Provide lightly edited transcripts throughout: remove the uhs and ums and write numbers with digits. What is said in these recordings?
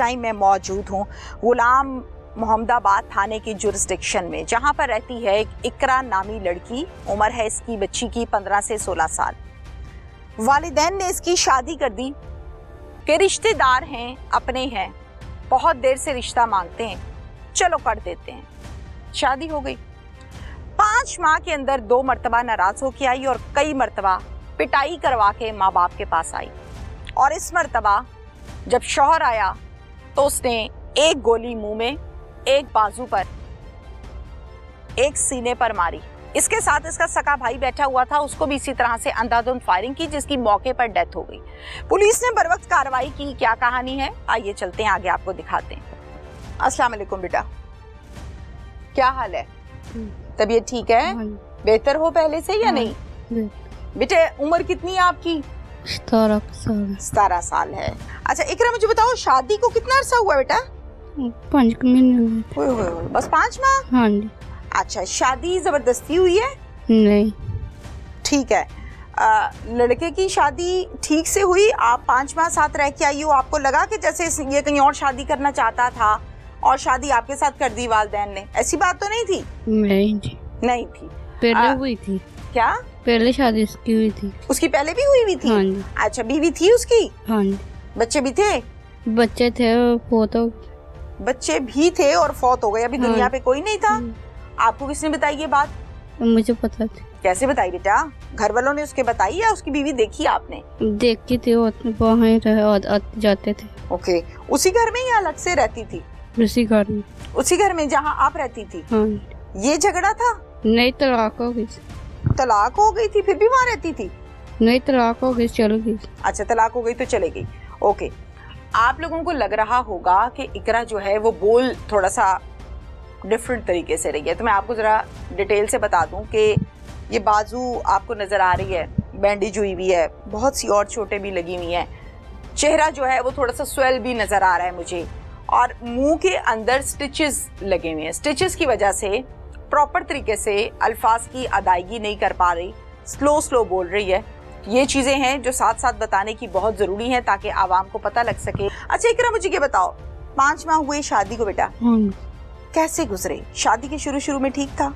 Time मैं मौजूद हूँ गुलाम मोहम्मदाबाद थाने की जुरिस्डिक्शन में, जहाँ पर रहती है एक इकरा नामी लड़की। उम्र है इसकी बच्ची की 15 से 16 साल। वालिदैन ने इसकी शादी कर दी कि रिश्तेदार हैं, अपने हैं, बहुत देर से रिश्ता मांगते हैं, चलो कर देते हैं। शादी हो गई। 5 माह के अंदर 2 मरतबा नाराज होके आई और कई मरतबा पिटाई करवा के माँ बाप के पास आई। और इस मरतबा जब शौहर आया तो उसने एक गोली मुंह में, एक बाजू पर, एक सीने पर मारी। इसके साथ इसका सका भाई बैठा हुआ था, उसको भी इसी तरह से अंधाधुंध फायरिंग की, जिसकी मौके पर डेथ हो गई। पुलिस ने बरवक्त कार्रवाई की। क्या कहानी है, आइए चलते हैं आगे, आपको दिखाते हैं। अस्सलाम वालेकुम बेटा, क्या हाल है? तबीयत ठीक है? बेहतर हो पहले से या नहीं? बेटे उम्र कितनी है आपकी? 17 साल है। अच्छा इकरा, मुझे बताओ शादी को कितना अरसा हुआ बेटा? 5 महीने। बस 5 माह? हाँ जी। अच्छा, शादी जबरदस्ती हुई है? नहीं। ठीक है। लड़के की शादी ठीक से हुई? आप 5 माह साथ रह के आई हो, आपको लगा कि जैसे ये कहीं और शादी करना चाहता था और शादी आपके साथ कर दी वालिदैन ने? ऐसी बात तो नहीं थी? नहीं जी, नहीं थी। पहले हुई थी। क्या? पहले शादी उसकी हुई थी। उसकी पहले भी हुई थी? हाँ जी। अच्छा, बीवी थी उसकी? हाँ जी। बच्चे भी थे? बच्चे थे, फौत हो। बच्चे भी थे और फौत हो गए। अभी दुनिया पे कोई नहीं था? हाँ। आपको किसने बताई ये बात? मुझे पता थी। कैसे बताई बेटा? घर वालों ने उसके बताई या उसकी बीवी देखी आपने? देखी थी, वहाँ रहे और आते जाते थे। ओके, उसी घर में या अलग से रहती थी? उसी घर में। उसी घर में जहाँ आप रहती थी? हाँ। ये झगड़ा था? नहीं, तलाक हो गई। तलाक हो गई थी फिर भी वहाँ रहती थी? नहीं, तलाक हो गई, चल गई। अच्छा, तलाक हो गई तो चले गई। ओके, आप लोगों को लग रहा होगा कि इकरा जो है वो बोल थोड़ा सा डिफरेंट तरीके से रही है, तो मैं आपको जरा डिटेल से बता दूं कि ये बाजू आपको नजर आ रही है, बैंडेज हुई हुई है, बहुत सी और चोटें भी लगी हुई हैं, चेहरा जो है वो थोड़ा सा स्वेल भी नजर आ रहा है मुझे, और मुंह के अंदर स्टिचेस लगे हुए हैं। स्टिचेस की वजह से प्रॉपर तरीके से अल्फाज की अदायगी नहीं कर पा रही, स्लो बोल रही है। ये चीजें हैं जो साथ साथ बताने की बहुत जरूरी है ताकि आवाम को पता लग सके। अच्छा इकरा, मुझे ये बताओ, 5 माह हुए शादी को बेटा, कैसे गुजरे? शादी के शुरू में ठीक था?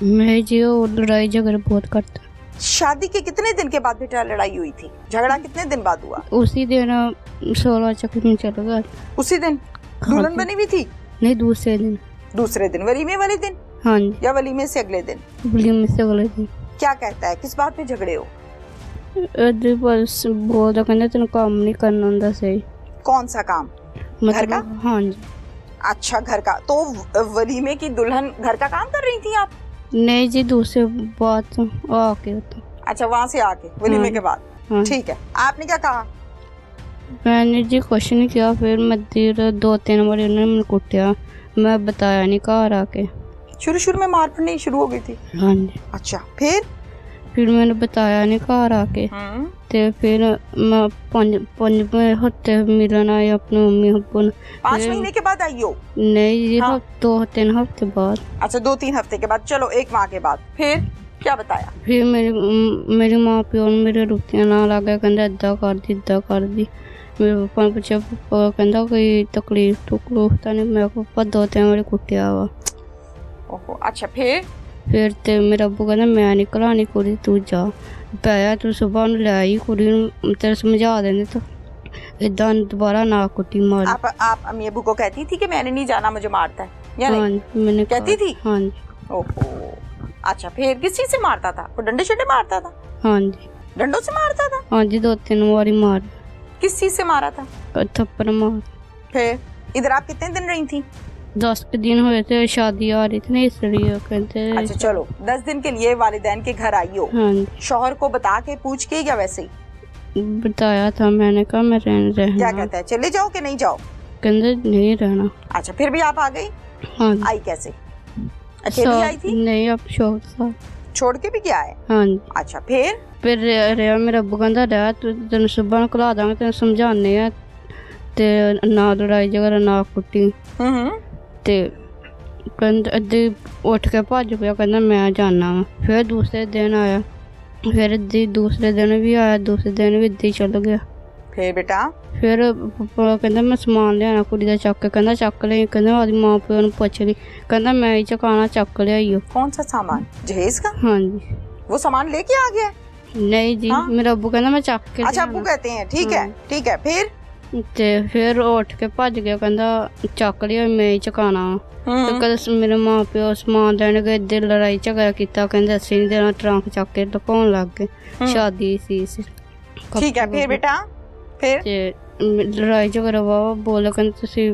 मैं जो लड़ाई झगड़ा बहुत करता। शादी के कितने दिन के बाद बेटा लड़ाई हुई थी? झगड़ा कितने दिन बाद हुआ? उसी दिन 16 चक्कर में चला गया। उसी दिन दुल्हन बनी हुई थी? नहीं, दूसरे दिन। दूसरे दिन, वलीमे वाले दिन? हाँ जी। या वलीमे से अगले दिन? वलीमे से अगले दिन। क्या कहता है, किस बात पे झगड़े हो? बस बोलता कहता तेन काम नहीं करना होंदा सही। कौन सा काम? घर का? हाँ जी। अच्छा, घर का। तो वलीमे की दुल्हन घर का काम कर रही थी आप? नहीं जी, दूसरे बात आके होता। अच्छा, वहाँ से आके वलीमे के बाद? हाँ। ठीक है, आपने क्या कहा? मैंने जी कुछ नहीं किया, फिर मैं 2-3 बार उन्होंने मुझे कुटिया, मैं बताया नहीं घर आके। शुरू में मार पड़नी शुरू हो गई थी? हाँ जी। अच्छा, फिर मैंने बताया नहीं घर आके। ते फिर मैं 5 हफ्ते मिलन आई अपनी मम्मी अब्बू ने। 5 महीने के बाद आई हो? नहीं जी, हाँ। 2-3 हफ्ते बाद। अच्छा, 2-3 हफ्ते के बाद। चलो, 1 माह के बाद फिर क्या बताया? फिर मेरे माँ प्यो ने मेरे रुपया ना लगे, कहते इदा कर दी। मेरे पापा ने पूछा, पापा कहता कोई तकलीफ तो नहीं? मैं पापा 2-3 बार कुटिया वा। ओहो, अच्छा फिर ते मेरा अब्बू कहता मैं नहीं घलानी कुड़ी, तू जा पाया, तू सुबह ले आई कुड़ी, तेरे समझा देने तो इदा दोबारा ना कुटी मार। आप अम्मी अब्बू को कहती थी कि मैंने नहीं जाना, मुझे मारता है या नहीं? हाँ, मैंने कहती थी? हाँ जी। ओहो, अच्छा, फिर किस चीज से मारता था? वो डंडे शंडे मारता था? हाँ जी। डंडों से मारता था? हाँ जी, 2-3 बार मार। किस चीज से मारा था? थप्पड़ मार। फिर इधर आप कितने दिन रही थी? 10 दिन हुए थे, शादी आ रही थी ना, इसलिए कहते। अच्छा चलो, 10 दिन के लिए वालिदैन के घर आई हो। हाँ जी। शौहर को बता के पूछ के या वैसे ही? बताया था, मैंने कहा मैं रहना। क्या कहता है, चले जाओ कि नहीं जाओ? कहते नहीं रहना। अच्छा, फिर भी आप आ गई? हाँ। आई कैसे? अकेली आई थी? नहीं, अब शौहर छोड़ के भी क्या है? हाँ जी। अच्छा, फिर रहा मेरा अब्बू कहता रहा, तेन सुबह घला दांगे, तेन समझाने आ, ते ना लड़ाई झगड़ा ना कुटी। ते अद्धी उठ के भज गया, कहता मैं जाना वा। फिर दूसरे दिन आया, फिर दूसरे दिन भी आया, दूसरे दिन भी इद्दी चल गया। फिर बेटा? फिर पापा कहंदा मैं समान लियाना कुड़ी दा चक के, कहंदा चक ले, कहंदा आदी मां प्यो नूं पुछ ली, कहंदा मैं ही चकाना, चक लियाईओ। कौन सा सामान? जहेज का? हाँ जी। वो सामान लेके आ गया? नहीं जी, मेरा अब्बू कहंदा मैं चक के। अच्छा अब्बू कहते हैं, ठीक है ठीक है। फिर उठ के भज गया, कहंदा चक लिया, मैं ही चकाना। तो कदे मेरे मां प्यो समान लैन गए, इधर लड़ाई झगड़ा किया, कहंदे असीं नहीं देना, ट्रंक चक के लुकाउण लग गए। शादी सी ठीक है। फिर बेटा? फिर लड़ाई झगड़ा वावा बोले, कहंदे तुसीं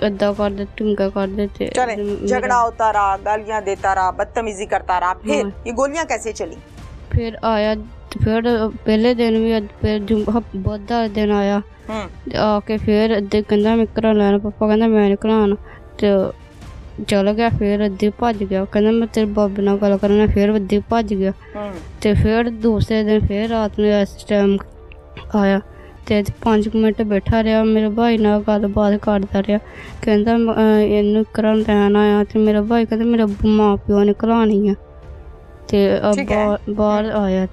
अद्दा कर दे, टिंगा कर दे। झगड़ा होता रहा, गालियां देता रहा, बदतमीजी करता रहा। फिर ये गोलियां कैसे चली? फिर आया, फिर पहले दिन भी, फिर बुध वाले दिन आया, आके फिर अद्धे कहंदा मैं घरा लैना, पापा कहंदा मैं नहीं घराना, तो चल गया। फिर अद्धे भज गया, कहंदा मैं तेरे बाबे नाल गल करना, फिर अद्धे भज गया। ते फिर दूसरे दिन फिर रात में इस टाइम आया, ते 5 मिनट बैठा रहा, मेरे भाई नाल गलबात करदा रहा, कहंदा इन्नू घरा लैन आया। ते मेरा भाई कहंदा मेरा मां प्यो ने घलानी है। ते बाहर आया,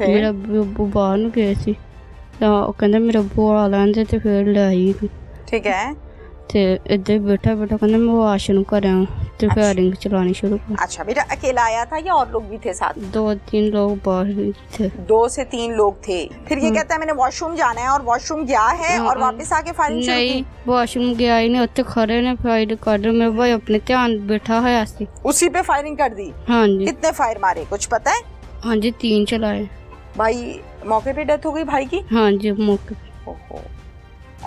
मेरा अब्बू बाहर नूं गए सी, कहंदा मेरा अब्बू आ लैन दे, ते फिर ले आई। ठीक है। ते इधर बैठा कहंदा मैं वाशरूम करां, ते फायरिंग चलानी शुरू कर। अच्छा बेटा, अकेला आया था या और लोग भी थे साथ? 2-3 लोग बाहर थे। 2 से 3 लोग थे। फिर ये कहता है मैंने वॉशरूम जाना है, और वॉशरूम गया है और वापस आके फायरिंग शुरू की? नहीं, वॉशरूम गया ही नहीं, उत्ते खड़े ने फायर कर दी। मेरा भाई अपने ध्यान बैठा है, उसी पे फायरिंग कर दी? हाँ जी। कितने फायर मारे कुछ पता है? हाँ जी, 3 चलाए। भाई मौके पे डेथ हो गई भाई की? हाँ जी, मौके पे। ओहो।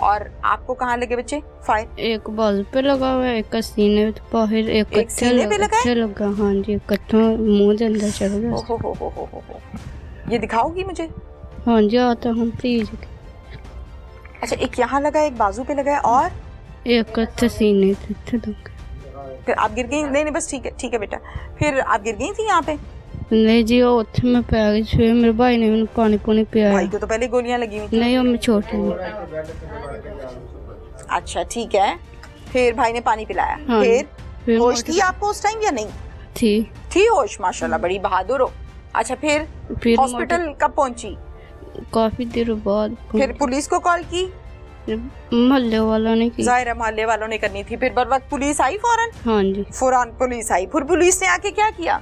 और आपको कहाँ लगे बच्चे फायर? एक बाजू पे लगा हुआ है, एक सीने पे बाहर, एक सीने पे लगा। हाँ जी, कट्ठा मुंह के अंदर चल गया। हो। ये दिखाओगी मुझे? हाँ जी, आता हूँ प्लीज। अच्छा, एक यहाँ लगा, एक बाजू पे लगा है, और एक सीने पे। फिर आप गिर गई? नहीं बस ठीक है बेटा। फिर आप गिर गई थी यहाँ पे? नहीं जी, वो उत्थे मैं पै गई। फिर मेरे भाई ने मैंने पानी पिया। भाई को तो पहले गोलियां लगी हुई थी? नहीं, मैं छोटी हूँ। अच्छा ठीक है। फिर भाई ने पानी पिलाया। हाँ, फिर होश थी आपको उस टाइम या नहीं थी? होश, माशाल्लाह, बड़ी बहादुर हो। अच्छा फिर हॉस्पिटल कब पहुंची? काफी देर बाद। फिर पुलिस को कॉल की? मोहल्ले वालों ने की। जाहिर है मोहल्ले वालों ने करनी थी। फिर बर वक्त पुलिस आई फौरन? हाँ जी, फौरन पुलिस आई। फिर पुलिस ने आके क्या किया?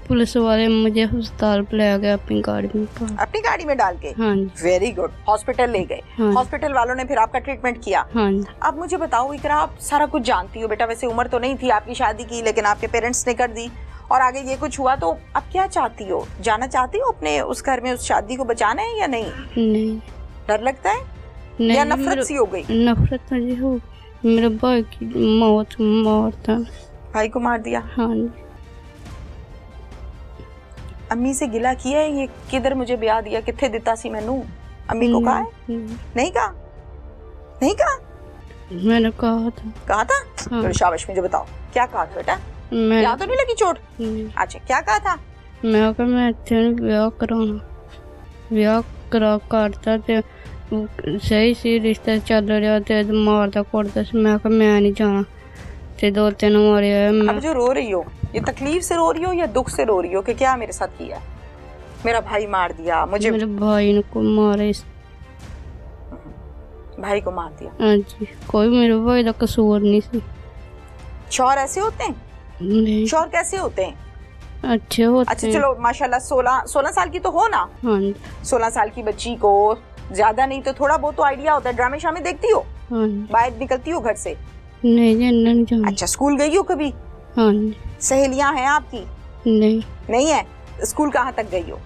पुलिस वाले मुझे अस्पताल पे ले गए, अपनी गाड़ी में डाल के। हाँ जी। Very good. हॉस्पिटल ले गए। हाँ। हॉस्पिटल वालों ने फिर आपका ट्रीटमेंट किया? हाँ जी। अब मुझे बताओ इकरा, आप सारा कुछ जानती हो बेटा, वैसे उम्र तो नहीं थी आपकी शादी की, लेकिन आपके पेरेंट्स ने कर दी और आगे ये कुछ हुआ, तो अब क्या चाहती हो? जाना चाहती हो अपने उस घर में, उस शादी को बचाना है या नहीं? नहीं। डर लगता है या नफरत सी हो गई? नफरत हो, मेरे भाई की मौत था। भाई को मार दिया? हाँ। अम्मी से गिला किया है ये किधर मुझे ब्याह दिया, किथे दिता सी मैनू? अम्मी को कहा है? नहीं कहा? मैंने कहा था। हाँ। तो शाबाश, मुझे बताओ क्या कहा था बेटा? याद तो नहीं लगी चोट? अच्छा, क्या कहा था? मैं ब्याह करता ते सही सी रिश्ता चल रहा, ते मारता कोड़ता से, मैं नहीं जाना, ते 2-3 मारे। अब जो रो रही हो, ये तकलीफ से रो रही हो या दुख से रो रही हो कि क्या मेरे साथ किया, मेरा भाई मार दिया मुझे? मेरे भाई को मारे। भाई को मार दिया? हाँ जी, कोई मेरे भाई का कसूर नहीं सी। शौहर ऐसे होते हैं? नहीं। शौहर कैसे होते हैं? अच्छे होते हैं। अच्छा चलो, माशाल्लाह 16 साल की तो हो ना? हाँ जी। 16 साल की बच्ची को ज्यादा नहीं तो थोड़ा बहुत तो आइडिया होता है। ड्रामे शामे देखती हो? हाँ। बाहर निकलती हो घर से? नहीं। अच्छा, स्कूल गई हो कभी? हाँ। सहेलियां हैं आपकी? नहीं है। स्कूल कहाँ तक गई हो?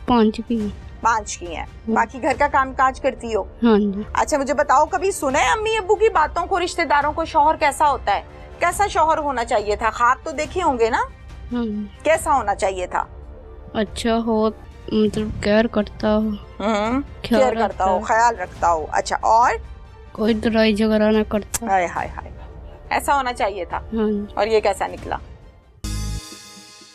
5 की हैं। बाकी घर का काम काज करती हो? हाँ। अच्छा मुझे बताओ, कभी सुना है अम्मी अब्बू की बातों को, रिश्तेदारों को, शौहर कैसा होता है, कैसा शौहर होना चाहिए था? ख्वाब तो देखे होंगे ना? हाँ। कैसा होना चाहिए था? अच्छा हो, मतलब केयर करता हो। केयर करता हो, ख्याल रखता हो। अच्छा, और कोई लड़ाई झगड़ा ना करता। हाय ऐसा होना चाहिए था। हाँ। और ये कैसा निकला?